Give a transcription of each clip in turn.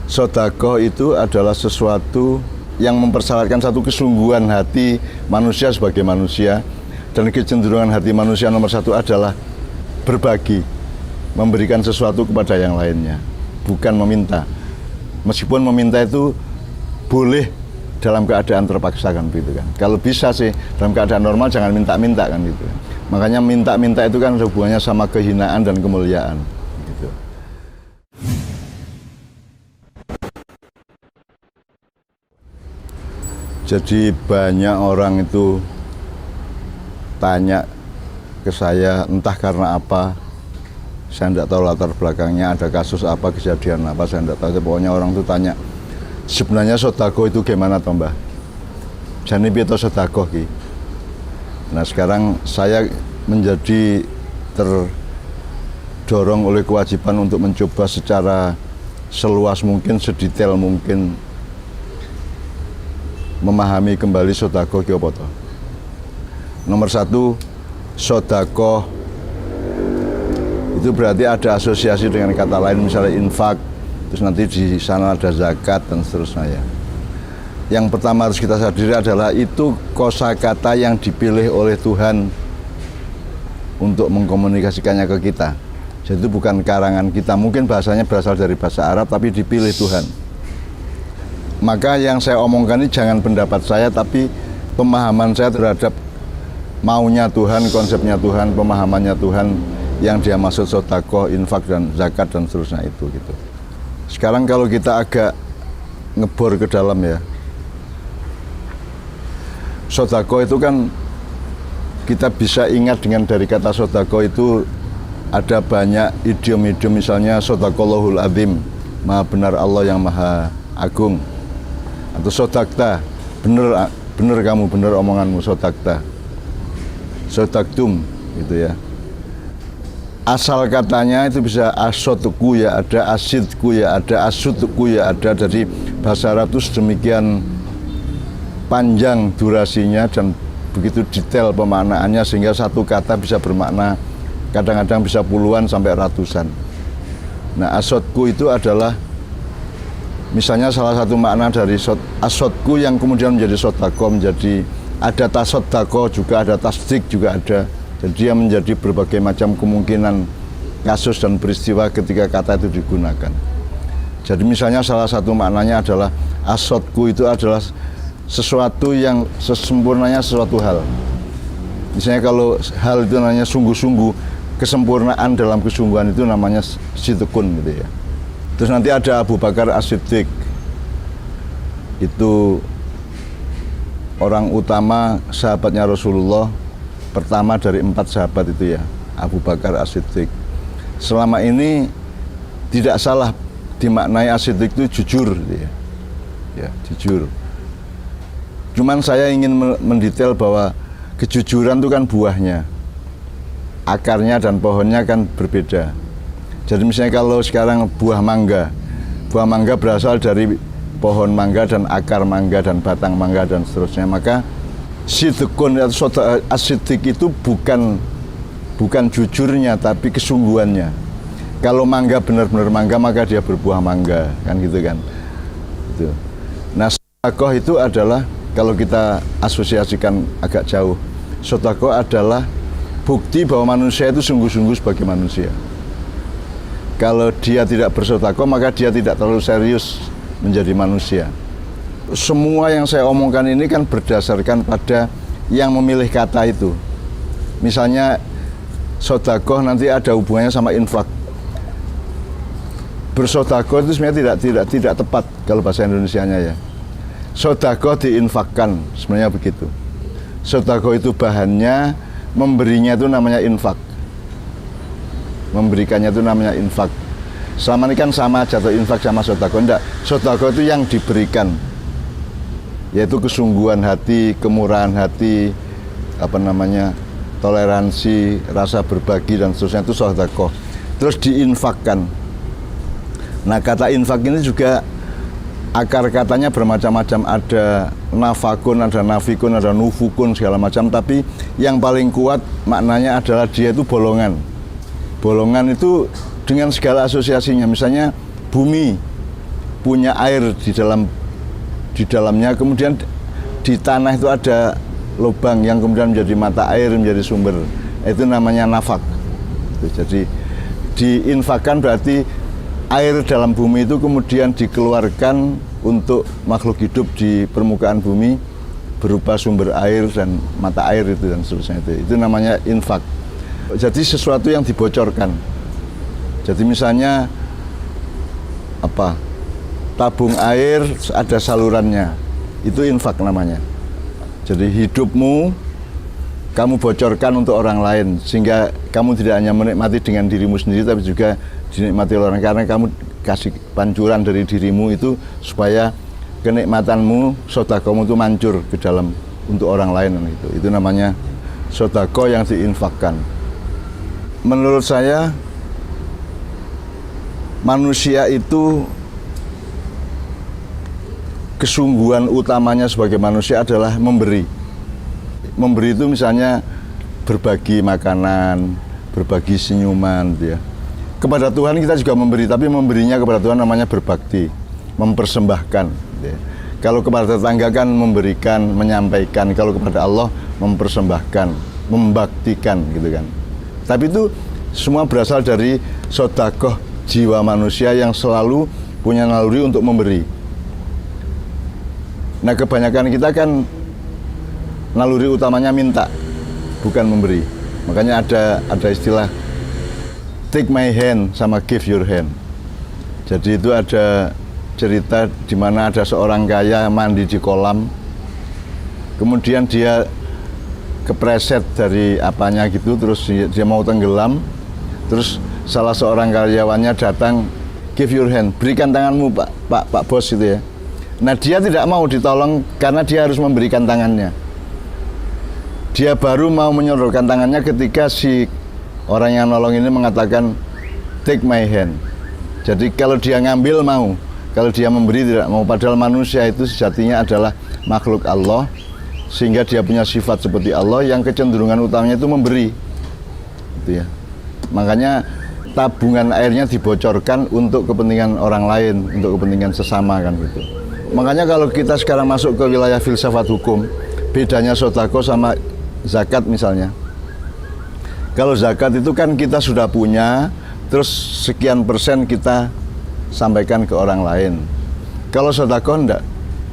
Sedekah itu adalah sesuatu yang mempersyaratkan satu kesungguhan hati manusia sebagai manusia, dan kecenderungan hati manusia nomor satu adalah berbagi, memberikan sesuatu kepada yang lainnya, bukan meminta. Meskipun meminta itu boleh dalam keadaan terpaksa kan gitu kan. Kalau bisa sih dalam keadaan normal jangan minta-minta kan gitu. Makanya minta-minta itu kan hubungannya sama kehinaan dan kemuliaan gitu. Jadi banyak orang itu tanya ke saya entah karena apa, saya tidak tahu latar belakangnya, ada kasus apa, kejadian apa, saya tidak tahu. Pokoknya orang itu tanya, sebenarnya sedekah itu gimana toh Mbah? Jane piye to sedekah ki? Nah sekarang saya menjadi terdorong oleh kewajiban untuk mencoba secara seluas mungkin, sedetail mungkin memahami kembali sedekah ki apa toh. Nomor satu, sedekah itu berarti ada asosiasi dengan kata lain, misalnya infak, terus nanti di sana ada zakat dan seterusnya ya. Yang pertama harus kita sadari adalah itu kosakata yang dipilih oleh Tuhan untuk mengkomunikasikannya ke kita. Jadi itu bukan karangan kita, mungkin bahasanya berasal dari bahasa Arab tapi dipilih Tuhan. Maka yang saya omongkan ini jangan pendapat saya, tapi pemahaman saya terhadap maunya Tuhan, konsepnya Tuhan, pemahamannya Tuhan yang dia maksud sedekah, infak dan zakat dan seterusnya itu gitu. Sekarang kalau kita agak ngebor ke dalam ya, sedekah itu kan kita bisa ingat dengan dari kata sedekah itu ada banyak idiom-idiom, misalnya sadaqallahul azim, maha benar Allah yang maha agung, atau sodakta, bener kamu, bener omonganmu, sodakta, sodaktum gitu ya. Asal katanya itu bisa asodku ya ada, asidku ya ada, asudku ya ada. Jadi bahasa Arab itu sedemikian panjang durasinya dan begitu detail pemaknaannya sehingga satu kata bisa bermakna kadang-kadang bisa puluhan sampai ratusan. Nah asodku itu adalah misalnya salah satu makna dari asodku yang kemudian menjadi sedekah, menjadi ada tasoddaqah juga, ada tasdik juga ada. Jadi dia menjadi berbagai macam kemungkinan kasus dan peristiwa ketika kata itu digunakan. Jadi misalnya salah satu maknanya adalah asodku itu adalah sesuatu yang sesempurnanya sesuatu hal. Misalnya kalau hal itu namanya sungguh-sungguh, kesempurnaan dalam kesungguhan itu namanya sidqun gitu ya. Terus nanti ada Abu Bakar As-Siddiq, itu orang utama sahabatnya Rasulullah, pertama dari 4 sahabat itu ya, Abu Bakar As-Siddiq. Selama ini tidak salah dimaknai As-Siddiq itu jujur gitu ya, jujur. Cuman saya ingin mendetail bahwa kejujuran itu kan buahnya, akarnya dan pohonnya kan berbeda. Jadi misalnya kalau sekarang buah mangga berasal dari pohon mangga dan akar mangga dan batang mangga dan seterusnya, maka sidqun atau as-siddiq itu bukan jujurnya tapi kesungguhannya. Kalau mangga benar-benar mangga maka dia berbuah mangga kan gitu kan. Gitu. Nah sedekah itu adalah, kalau kita asosiasikan agak jauh, sedekah adalah bukti bahwa manusia itu sungguh-sungguh sebagai manusia. Kalau dia tidak bersedekah maka dia tidak terlalu serius menjadi manusia. Semua yang saya omongkan ini kan berdasarkan pada yang memilih kata itu. Misalnya sedekah nanti ada hubungannya sama infak. Bersedekah itu sebenarnya tidak tepat kalau bahasa Indonesianya ya. Sedekah diinfakkan, sebenarnya begitu. Sedekah itu bahannya, memberinya itu namanya infak. Memberikannya itu namanya infak. Selama ini kan sama aja, infak sama sedekah. Enggak, sedekah itu yang diberikan, yaitu kesungguhan hati, kemurahan hati, toleransi, rasa berbagi dan seterusnya, itu sedekah. Terus diinfakkan. Nah kata infak ini juga akar katanya bermacam-macam, ada nafakun, ada nafikun, ada nufukun, segala macam. Tapi yang paling kuat maknanya adalah dia itu bolongan. Bolongan itu dengan segala asosiasinya, misalnya bumi punya air di dalamnya, kemudian di tanah itu ada lubang yang kemudian menjadi mata air, menjadi sumber. Itu namanya nafak. Jadi diinfakkan berarti air dalam bumi itu kemudian dikeluarkan untuk makhluk hidup di permukaan bumi berupa sumber air dan mata air itu dan seterusnya itu namanya infak. Jadi sesuatu yang dibocorkan. Jadi misalnya tabung air ada salurannya, itu infak namanya. Jadi hidupmu kamu bocorkan untuk orang lain, sehingga kamu tidak hanya menikmati dengan dirimu sendiri, tapi juga dinikmati oleh orang, karena kamu kasih pancuran dari dirimu itu supaya kenikmatanmu, sedekahmu itu mancur ke dalam untuk orang lain. Itu namanya sedekah yang diinfakkan. Menurut saya manusia itu kesungguhan utamanya sebagai manusia adalah memberi. Memberi itu misalnya berbagi makanan, berbagi senyuman, gitu ya. Kepada Tuhan kita juga memberi, tapi memberinya kepada Tuhan namanya berbakti, mempersembahkan. Gitu ya. Kalau kepada tetangga kan memberikan, menyampaikan. Kalau kepada Allah mempersembahkan, membaktikan, gitu kan. Tapi itu semua berasal dari sedekah jiwa manusia yang selalu punya naluri untuk memberi. Nah, kebanyakan kita kan naluri utamanya minta, bukan memberi. Makanya ada istilah take my hand sama give your hand. Jadi itu ada cerita di mana ada seorang kaya mandi di kolam, kemudian dia kepreset dari apanya gitu, terus dia mau tenggelam, terus salah seorang karyawannya datang, give your hand, berikan tanganmu pak bos itu ya. Nah, dia tidak mau ditolong karena dia harus memberikan tangannya. Dia baru mau menyodorkan tangannya ketika si orang yang nolong ini mengatakan take my hand. Jadi kalau dia ngambil mau, kalau dia memberi tidak mau. Padahal manusia itu sejatinya adalah makhluk Allah, sehingga dia punya sifat seperti Allah yang kecenderungan utamanya itu memberi. Gitu ya. Makanya tabungan airnya dibocorkan untuk kepentingan orang lain, untuk kepentingan sesama kan gitu. Makanya kalau kita sekarang masuk ke wilayah filsafat hukum, bedanya sedekah sama zakat misalnya. Kalau zakat itu kan kita sudah punya, terus sekian persen kita sampaikan ke orang lain. Kalau sedekah enggak.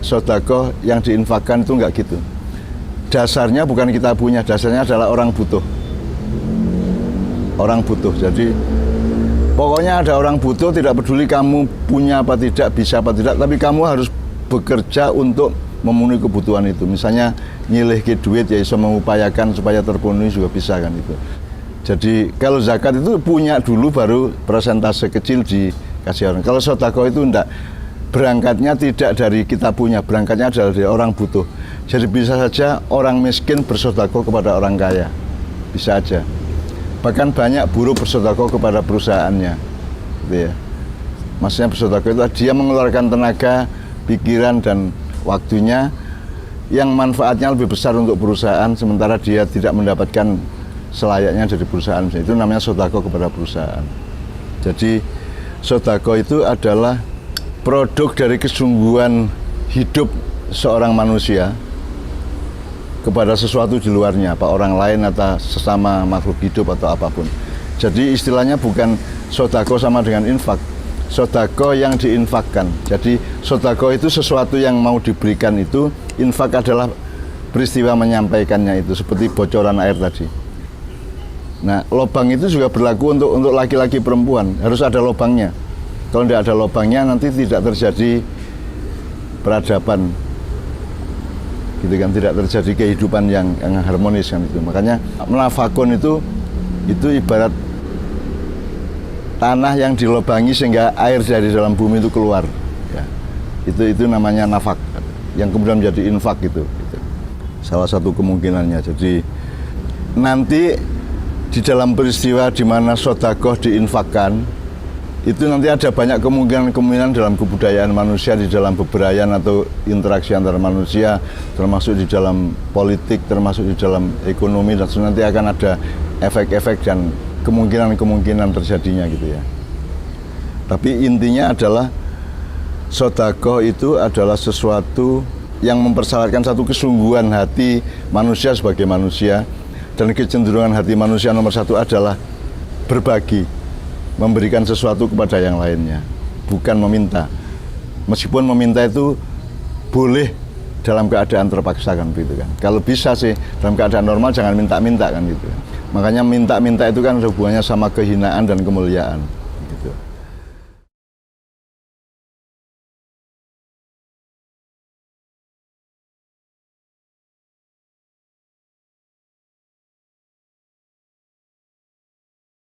Sedekah yang diinfakkan itu enggak gitu. Dasarnya bukan kita punya, dasarnya adalah orang butuh. Orang butuh. Jadi pokoknya ada orang butuh, tidak peduli kamu punya apa tidak, bisa apa tidak, tapi kamu harus bekerja untuk memenuhi kebutuhan itu. Misalnya nyilih ke duit ya bisa mengupayakan supaya terpenuhi juga bisa kan itu. Jadi kalau zakat itu punya dulu baru persentase kecil dikasih orang. Kalau sedekah itu enggak. Berangkatnya tidak dari kita punya, berangkatnya adalah dari orang butuh. Jadi bisa saja orang miskin bersedekah kepada orang kaya. Bisa aja. Bahkan banyak buruh bersedekah kepada perusahaannya. Gitu ya. Maksudnya bersedekah itu dia mengeluarkan tenaga, pikiran dan waktunya yang manfaatnya lebih besar untuk perusahaan, sementara dia tidak mendapatkan selayaknya dari perusahaan. Itu namanya sedekah kepada perusahaan. Jadi sedekah itu adalah produk dari kesungguhan hidup seorang manusia kepada sesuatu di luarnya, apa orang lain atau sesama makhluk hidup atau apapun. Jadi istilahnya bukan sedekah sama dengan infak. Sedekah yang diinfakkan. Jadi sedekah itu sesuatu yang mau diberikan itu, infak adalah peristiwa menyampaikannya itu, seperti bocoran air tadi. Nah, lubang itu juga berlaku untuk laki-laki perempuan, harus ada lubangnya. Kalau tidak ada lubangnya nanti tidak terjadi peradaban. Gitu kan, tidak terjadi kehidupan yang harmonis kan itu. Makanya nafakun itu ibarat tanah yang dilubangi sehingga air dari dalam bumi itu keluar. Ya. Itu namanya nafak, yang kemudian menjadi infak gitu. Salah satu kemungkinannya. Jadi nanti di dalam peristiwa di mana sedekah diinfakkan, itu nanti ada banyak kemungkinan dalam kebudayaan manusia, di dalam bebrayan atau interaksi antar manusia, termasuk di dalam politik, termasuk di dalam ekonomi, dan nanti akan ada efek-efek dan kemungkinan terjadinya gitu ya. Tapi intinya adalah Sedekah itu adalah sesuatu yang mempersyaratkan satu kesungguhan hati manusia sebagai manusia, dan kecenderungan hati manusia nomor satu adalah berbagi, memberikan sesuatu kepada yang lainnya, bukan meminta. Meskipun meminta itu boleh dalam keadaan terpaksa kan gitu kan. Kalau bisa sih dalam keadaan normal jangan minta-minta kan gitu. Makanya minta-minta itu kan hubungannya sama kehinaan dan kemuliaan.